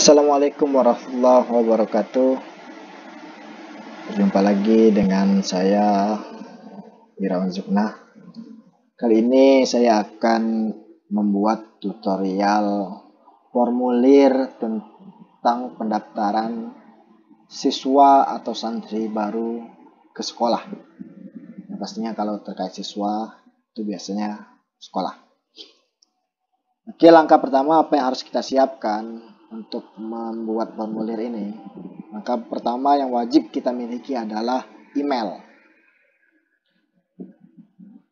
Assalamualaikum warahmatullahi wabarakatuh. Berjumpa lagi dengan saya Wirawan Zuknah. Kali ini saya akan membuat tutorial formulir tentang pendaftaran siswa atau santri baru ke sekolah. Yang pastinya kalau terkait siswa itu biasanya sekolah. Oke, langkah pertama apa yang harus kita siapkan untuk membuat formulir ini? Maka pertama yang wajib kita miliki adalah email.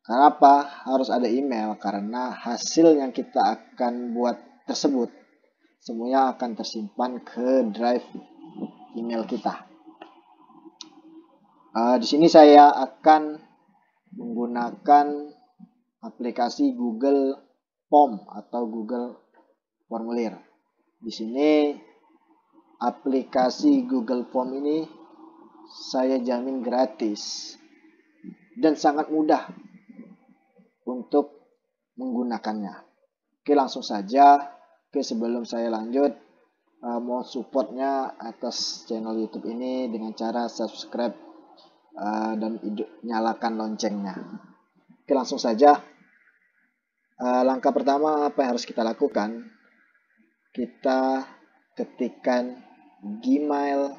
Kenapa harus ada email? Karena hasil yang kita akan buat tersebut semuanya akan tersimpan ke drive email kita. Di sini saya akan menggunakan aplikasi Google Form atau Google Formulir. Di sini aplikasi Google Form ini saya jamin gratis dan sangat mudah untuk menggunakannya. Oke, langsung saja. Oke, sebelum saya lanjut, mau supportnya atas channel YouTube ini dengan cara subscribe dan nyalakan loncengnya. Oke, langsung saja. Langkah pertama apa yang harus kita lakukan? Kita ketikkan Gmail.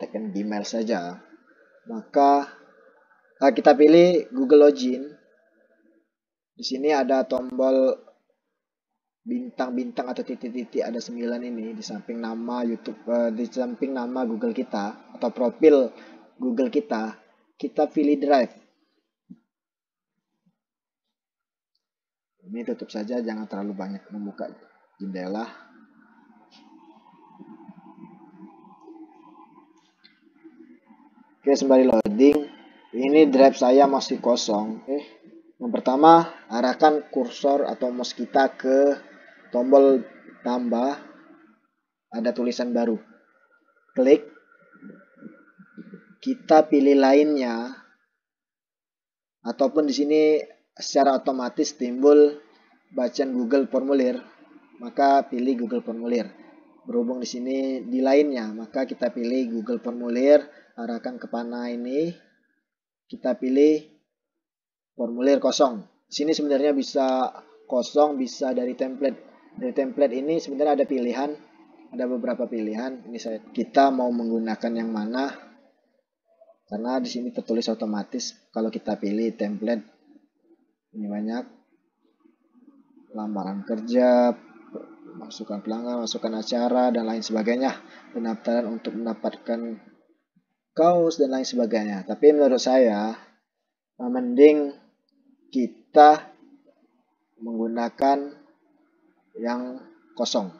Tekan Gmail saja. Maka kita pilih Google Login. Di sini ada tombol bintang-bintang atau titik-titik, ada 9 ini di samping nama YouTube, di samping nama Google kita atau profil Google kita. Kita pilih Drive. Ini tutup saja, jangan terlalu banyak membuka jendela. Oke, sembari loading. Ini drive saya masih kosong. Oke. Yang pertama, arahkan kursor atau mouse kita ke tombol tambah. Ada tulisan baru. Klik. Kita pilih lainnya. Ataupun di sini secara otomatis timbul bacaan Google Formulir. Maka pilih Google Formulir. Berhubung di sini di lainnya, maka kita pilih Google Formulir, arahkan ke panah ini. Kita pilih formulir kosong. Di sini sebenarnya bisa kosong, bisa dari template. Dari template ini sebenarnya ada pilihan, ada beberapa pilihan. Ini kita mau menggunakan yang mana? Karena di sini tertulis otomatis. Kalau kita pilih template, ini banyak lamaran kerja, masukan pelanggan, masukan acara, dan lain sebagainya. Pendaftaran untuk mendapatkan kaos dan lain sebagainya. Tapi menurut saya mending kita menggunakan yang kosong.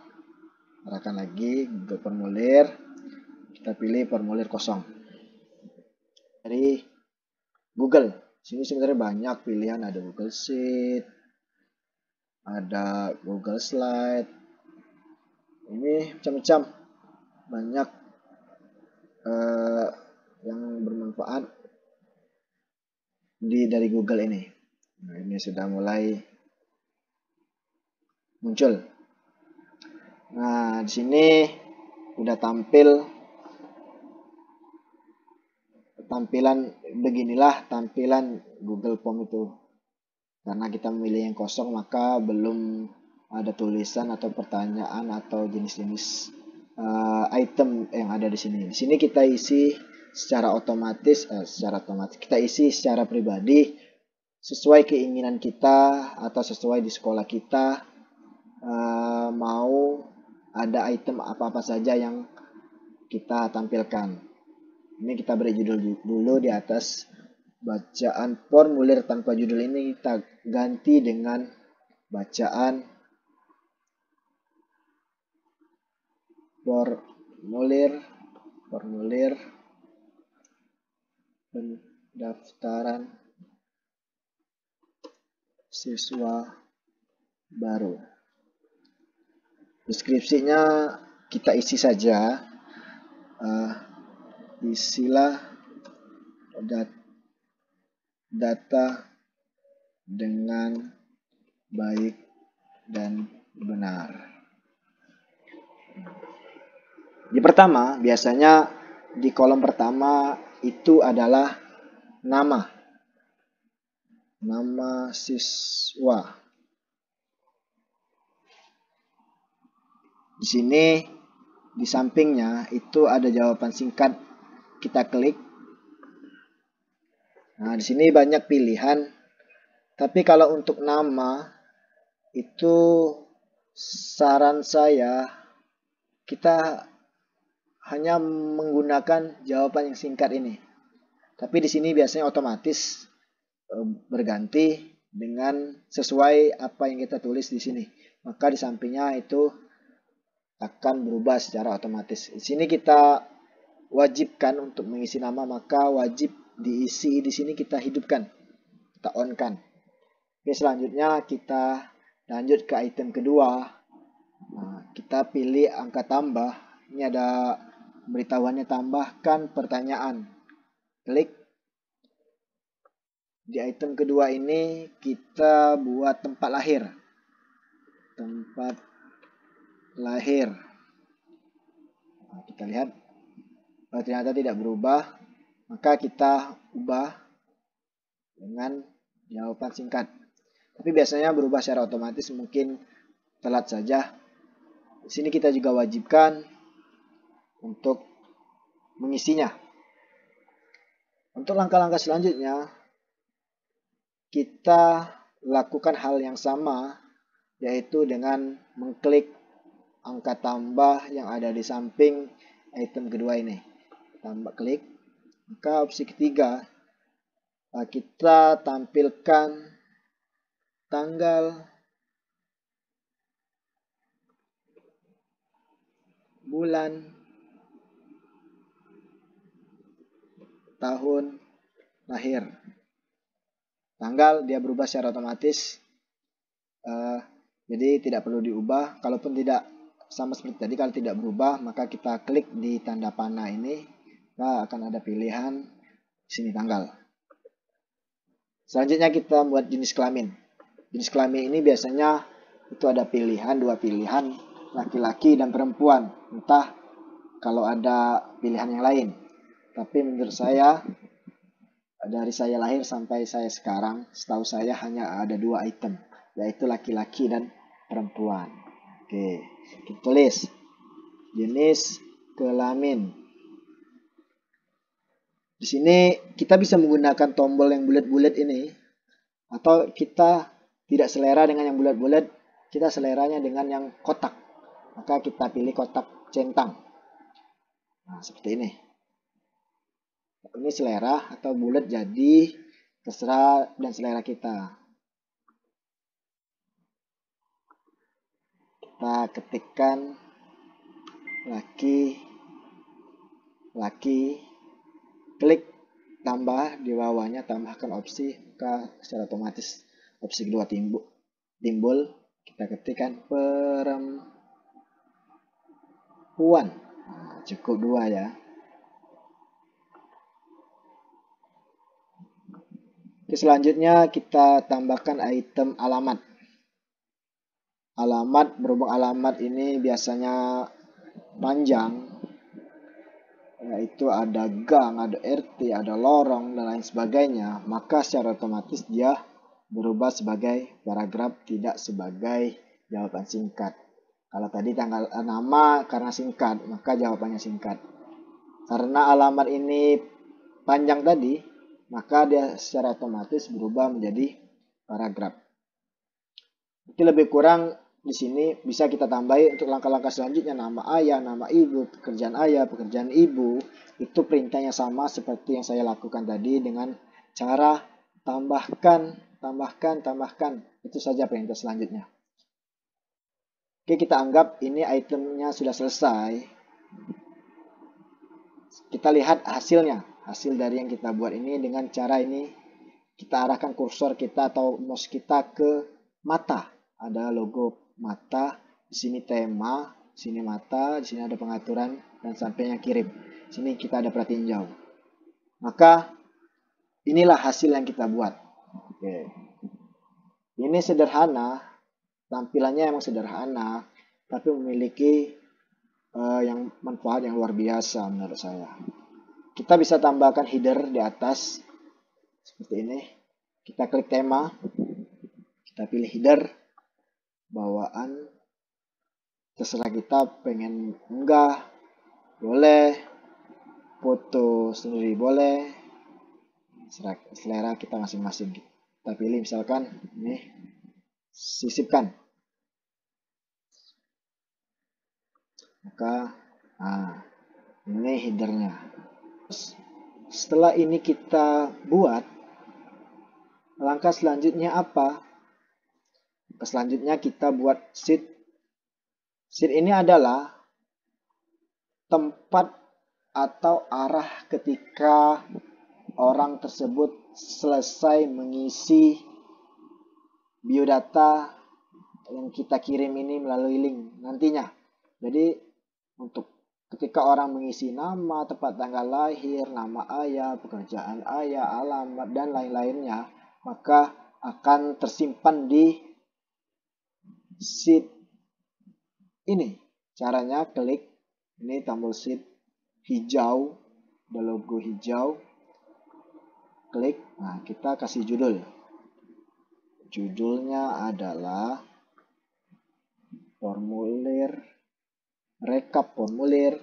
Arahkan lagi Google Formulir, kita pilih formulir kosong dari Google. Sini sebenarnya banyak pilihan, ada Google Sheet, ada Google Slide. Ini macam-macam, banyak yang bermanfaat dari Google ini. Nah, ini sudah mulai muncul. Nah, di sini udah tampilan beginilah tampilan Google Form itu. Karena kita memilih yang kosong, maka belum ada tulisan atau pertanyaan atau jenis-jenis item yang ada di sini. Di sini kita isi secara otomatis, kita isi secara pribadi sesuai keinginan kita atau sesuai di sekolah kita mau ada item apa-apa saja yang kita tampilkan. Ini kita beri judul dulu di atas. Bacaan formulir tanpa judul ini kita ganti dengan bacaan formulir pendaftaran siswa baru. Deskripsinya kita isi saja. Isilah data dengan baik dan benar. Di pertama, biasanya di kolom pertama itu adalah nama siswa. Di sini di sampingnya itu ada jawaban singkat, kita klik. Nah, di sini banyak pilihan. Tapi kalau untuk nama itu saran saya kita hanya menggunakan jawaban yang singkat ini. Tapi di sini biasanya otomatis berganti dengan sesuai apa yang kita tulis di sini. Maka di sampingnya itu akan berubah secara otomatis. Di sini kita wajibkan untuk mengisi nama, maka wajib diisi di sini kita hidupkan, kita on kan. Oke, selanjutnya kita lanjut ke item kedua. Nah, kita pilih angka tambah. Ini ada pemberitahuannya, tambahkan pertanyaan. Klik. Di item kedua ini kita buat tempat lahir. Tempat lahir. Nah, kita lihat ternyata tidak berubah. Maka kita ubah dengan jawaban singkat. Tapi biasanya berubah secara otomatis, mungkin telat saja. Di sini kita juga wajibkan untuk mengisinya. Untuk langkah-langkah selanjutnya, kita lakukan hal yang sama, yaitu dengan mengklik angka tambah yang ada di samping item kedua ini. Tambah klik. Maka opsi ketiga, kita tampilkan tanggal, bulan, tahun lahir. Tanggal dia berubah secara otomatis, jadi tidak perlu diubah. Kalaupun tidak sama seperti tadi, kalau tidak berubah, maka kita klik di tanda panah ini, maka akan ada pilihan di sini tanggal. Selanjutnya kita buat jenis kelamin. Jenis kelamin ini biasanya itu ada pilihan, dua pilihan, laki-laki dan perempuan. Entah kalau ada pilihan yang lain. Tapi menurut saya, dari saya lahir sampai saya sekarang, setahu saya hanya ada dua item, yaitu laki-laki dan perempuan. Oke, kita tulis jenis kelamin. Di sini kita bisa menggunakan tombol yang bulat-bulat ini, atau kita tidak selera dengan yang bulat-bulat, kita seleranya dengan yang kotak. Maka kita pilih kotak centang. Nah, seperti ini. Ini selera atau bulat, jadi terserah dan selera kita. Kita ketikkan laki, klik tambah di bawahnya, tambahkan opsi, maka secara otomatis opsi kedua timbul. Kita ketikkan perempuan. Nah, cukup dua ya. Oke, selanjutnya kita tambahkan item alamat. Alamat, berhubung alamat ini biasanya panjang, yaitu ada gang, ada RT, ada lorong, dan lain sebagainya, maka secara otomatis dia berubah sebagai paragraf, tidak sebagai jawaban singkat. Kalau tadi tanggal nama karena singkat, maka jawabannya singkat. Karena alamat ini panjang tadi, maka dia secara otomatis berubah menjadi paragraf. Itu lebih kurang di sini bisa kita tambahi untuk langkah-langkah selanjutnya, nama ayah, nama ibu, pekerjaan ayah, pekerjaan ibu. Itu perintahnya sama seperti yang saya lakukan tadi dengan cara tambahkan. Itu saja perintah selanjutnya. Oke, kita anggap ini itemnya sudah selesai. Kita lihat hasilnya. Hasil dari yang kita buat ini dengan cara ini, kita arahkan kursor kita atau mouse kita ke mata. Ada logo mata, di sini tema, di sini mata, di sini ada pengaturan, dan sampainya kirim. Di sini kita ada pratinjau. Maka inilah hasil yang kita buat. Oke. Ini sederhana, tampilannya emang sederhana, tapi memiliki yang manfaat yang luar biasa menurut saya. Kita bisa tambahkan header di atas seperti ini. Kita klik tema, kita pilih header, bawaan, terserah kita pengen unggah, boleh, foto sendiri boleh, selera kita masing-masing. Kita pilih misalkan ini, sisipkan. Maka ini headernya. Setelah ini kita buat, langkah selanjutnya apa? Selanjutnya kita buat sheet. Sheet ini adalah tempat atau arah ketika orang tersebut selesai mengisi biodata yang kita kirim ini melalui link nantinya. Jadi untuk ketika orang mengisi nama, tempat tanggal lahir, nama ayah, pekerjaan ayah, alamat, dan lain-lainnya, maka akan tersimpan di sheet ini. Caranya klik ini tombol sheet hijau, ada logo hijau, klik. Nah, kita kasih judul. Judulnya adalah formulir, rekap formulir,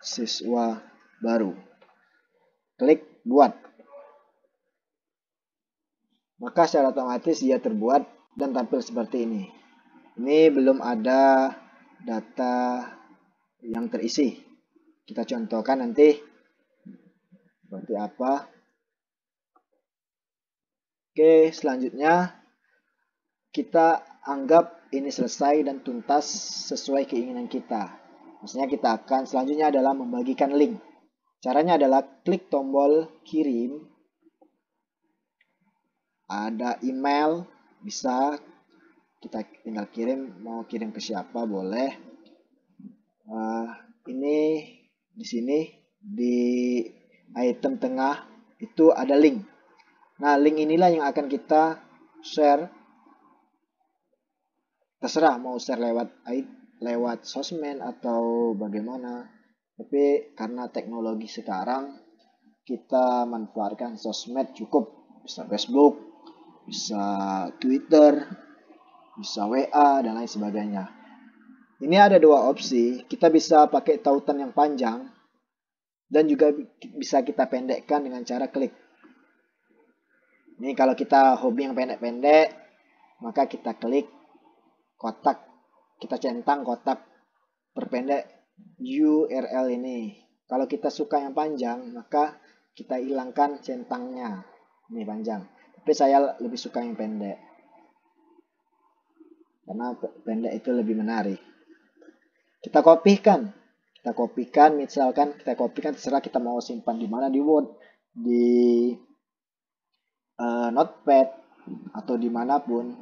siswa baru. Klik buat. Maka secara otomatis dia terbuat dan tampil seperti ini. Ini belum ada data yang terisi. Kita contohkan nanti seperti apa. Oke, selanjutnya kita anggap ini selesai dan tuntas sesuai keinginan kita. Maksudnya kita akan selanjutnya adalah membagikan link. Caranya adalah klik tombol kirim. Ada email, bisa kita tinggal kirim, mau kirim ke siapa boleh. Ini di sini di item tengah itu ada link. Nah, link inilah yang akan kita share. Terserah mau share lewat sosmed atau bagaimana. Tapi karena teknologi sekarang kita manfaatkan sosmed cukup. Bisa Facebook, bisa Twitter, bisa WA, dan lain sebagainya. Ini ada dua opsi. Kita bisa pakai tautan yang panjang dan juga bisa kita pendekkan dengan cara klik. Ini kalau kita hobi yang pendek-pendek, maka kita klik kotak. Kita centang kotak perpendek URL ini. Kalau kita suka yang panjang, maka kita hilangkan centangnya. Ini panjang. Tapi saya lebih suka yang pendek. Karena pendek itu lebih menarik. Kita kopikan. Misalkan kita kopikan, terserah kita mau simpan di mana, di Word, di Notepad, atau dimanapun,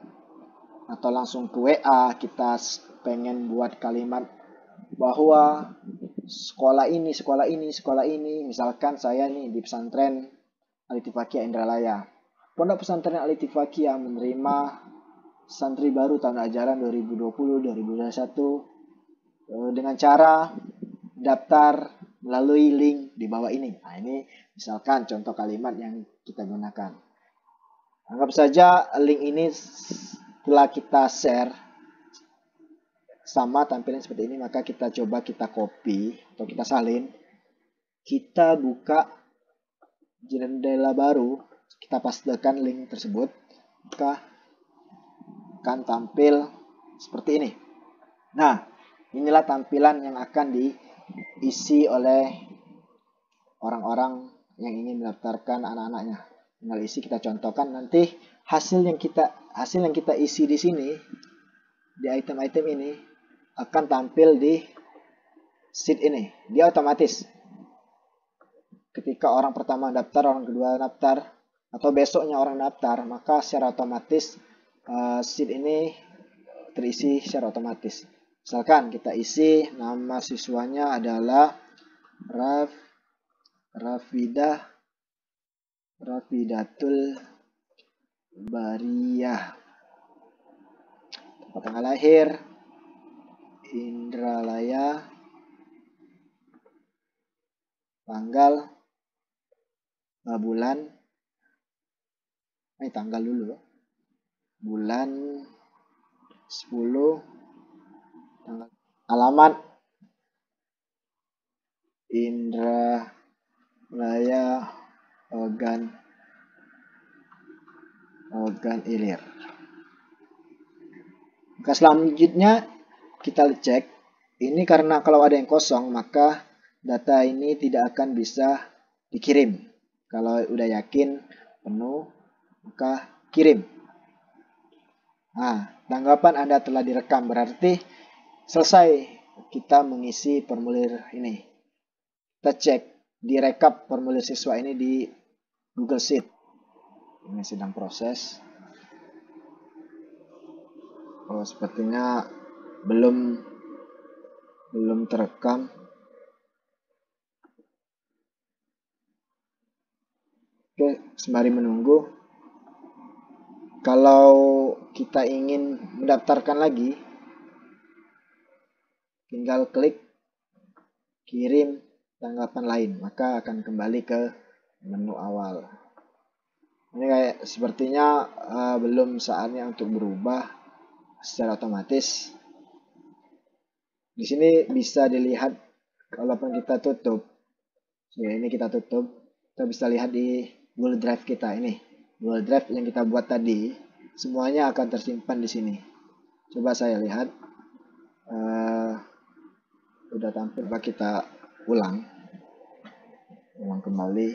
atau langsung ke WA. Kita pengen buat kalimat bahwa sekolah ini, misalkan saya nih di pesantren Al-Ittifaqiyah Indralaya. Pondok pesantren Al-Ittifaqiyah menerima santri baru tahun ajaran 2020-2021 dengan cara daftar melalui link di bawah ini. Nah, ini misalkan contoh kalimat yang kita gunakan. Anggap saja link ini setelah kita share sama tampilan seperti ini, maka kita coba kita copy atau kita salin. Kita buka jendela baru, kita pastekan link tersebut, maka akan tampil seperti ini. Nah, inilah tampilan yang akan diisi oleh orang-orang yang ingin mendaftarkan anak-anaknya. Tinggal isi, kita contohkan nanti hasil yang kita isi di sini, di item-item ini akan tampil di sheet ini. Dia otomatis. Ketika orang pertama daftar, orang kedua daftar, atau besoknya orang daftar, maka secara otomatis sheet ini terisi secara otomatis. Misalkan kita isi nama siswanya adalah Rafidatul Bariyah. Tempat tanggal lahir Indralaya. Tanggal, bulan, tanggal dulu. Bulan 10. Alamat Indralaya Ogan Ilir. Maka selanjutnya kita cek. Ini karena kalau ada yang kosong maka data ini tidak akan bisa dikirim. Kalau udah yakin penuh maka kirim. Nah, tanggapan Anda telah direkam, berarti selesai kita mengisi formulir ini. Kita cek direkap formulir siswa ini di Google Sheet. Ini sedang proses. Oh, sepertinya belum terekam. Oke, sembari menunggu. Kalau kita ingin mendaftarkan lagi, tinggal klik kirim tanggapan lain, maka akan kembali ke menu awal. Ini kayak sepertinya belum saatnya untuk berubah secara otomatis. Di sini bisa dilihat walaupun kita tutup. Ya, ini kita tutup. Kita bisa lihat di Google Drive kita ini. Google Drive yang kita buat tadi, semuanya akan tersimpan di sini. Coba saya lihat. Udah tampil, coba kita ulang kembali.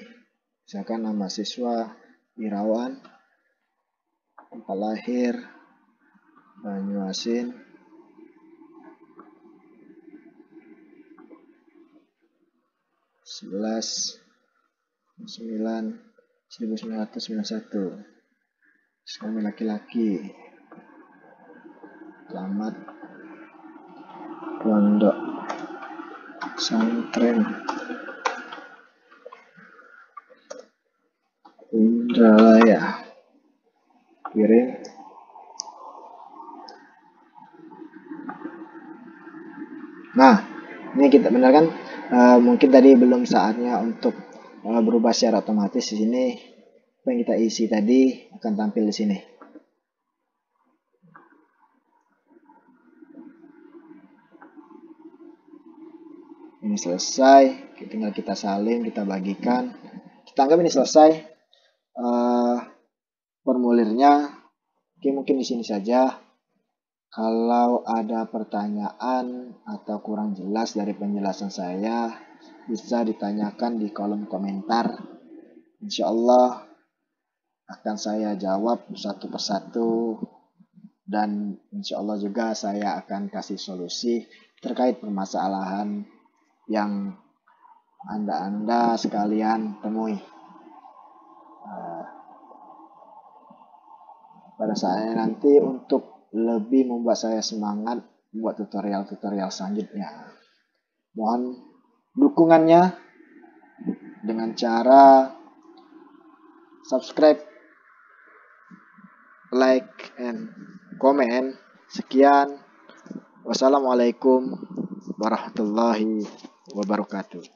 Misalkan nama siswa Irawan, tempat lahir Banyuasin, (11/9/1991), suami laki-laki, alamat Pondok Pesantren Indralaya, kirim. Nah, ini kita benar kan? Mungkin tadi belum saatnya untuk berubah secara otomatis. Di sini apa yang kita isi tadi akan tampil di sini. Ini selesai, tinggal kita salin, kita bagikan. Kita anggap ini selesai formulirnya. Oke, mungkin di sini saja. Kalau ada pertanyaan atau kurang jelas dari penjelasan saya, bisa ditanyakan di kolom komentar. Insya Allah akan saya jawab satu persatu, dan insya Allah juga saya akan kasih solusi terkait permasalahan yang Anda sekalian temui. Pada saatnya nanti untuk lebih membuat saya semangat buat tutorial-tutorial selanjutnya. Mohon dukungannya dengan cara subscribe, like, and comment. Sekian. Wassalamualaikum warahmatullahi wabarakatuh.